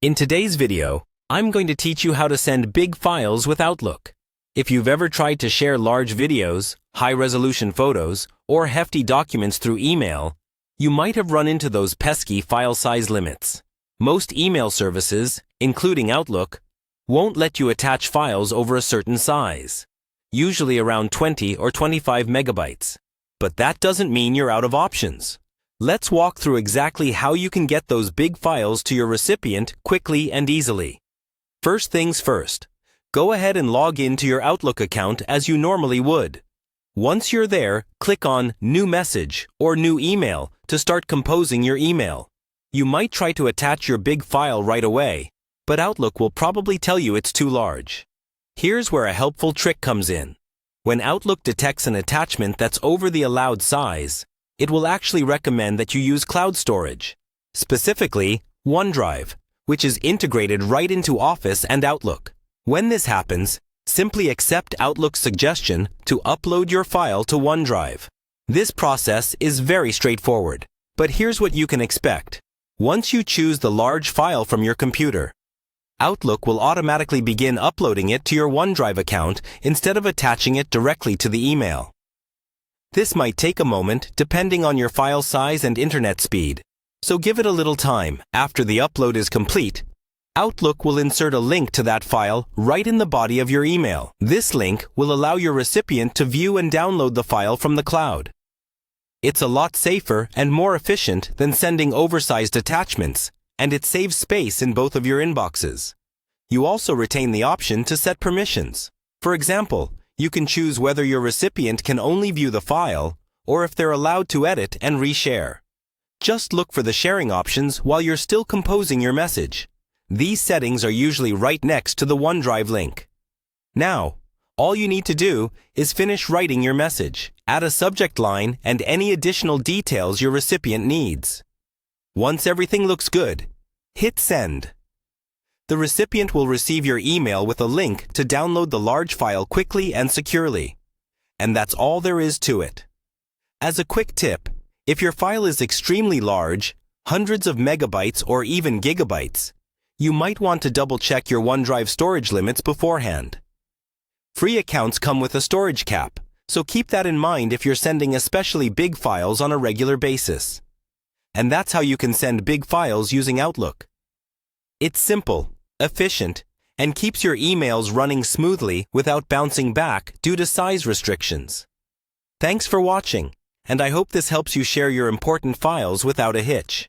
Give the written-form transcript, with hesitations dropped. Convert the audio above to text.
In today's video, I'm going to teach you how to send big files with Outlook. If you've ever tried to share large videos, high-resolution photos, or hefty documents through email, you might have run into those pesky file size limits. Most email services, including Outlook, won't let you attach files over a certain size, usually around 20 or 25 megabytes. But that doesn't mean you're out of options. Let's walk through exactly how you can get those big files to your recipient quickly and easily. First things first, go ahead and log into your Outlook account as you normally would. Once you're there, click on New Message or New Email to start composing your email. You might try to attach your big file right away, but Outlook will probably tell you it's too large. Here's where a helpful trick comes in. When Outlook detects an attachment that's over the allowed size, it will actually recommend that you use cloud storage, specifically OneDrive, which is integrated right into Office and Outlook. When this happens, simply accept Outlook's suggestion to upload your file to OneDrive. This process is very straightforward, but here's what you can expect. Once you choose the large file from your computer, Outlook will automatically begin uploading it to your OneDrive account instead of attaching it directly to the email. This might take a moment depending on your file size and internet speed, so give it a little time. After the upload is complete, Outlook will insert a link to that file right in the body of your email. This link will allow your recipient to view and download the file from the cloud. It's a lot safer and more efficient than sending oversized attachments, and it saves space in both of your inboxes. You also retain the option to set permissions. For example, you can choose whether your recipient can only view the file or if they're allowed to edit and reshare. Just look for the sharing options while you're still composing your message. These settings are usually right next to the OneDrive link. Now, all you need to do is finish writing your message. Add a subject line and any additional details your recipient needs. Once everything looks good, hit send. The recipient will receive your email with a link to download the large file quickly and securely. And that's all there is to it. As a quick tip, if your file is extremely large, hundreds of megabytes or even gigabytes, you might want to double-check your OneDrive storage limits beforehand. Free accounts come with a storage cap, so keep that in mind if you're sending especially big files on a regular basis. And that's how you can send big files using Outlook. It's simple, efficient, and keeps your emails running smoothly without bouncing back due to size restrictions. Thanks for watching, and I hope this helps you share your important files without a hitch.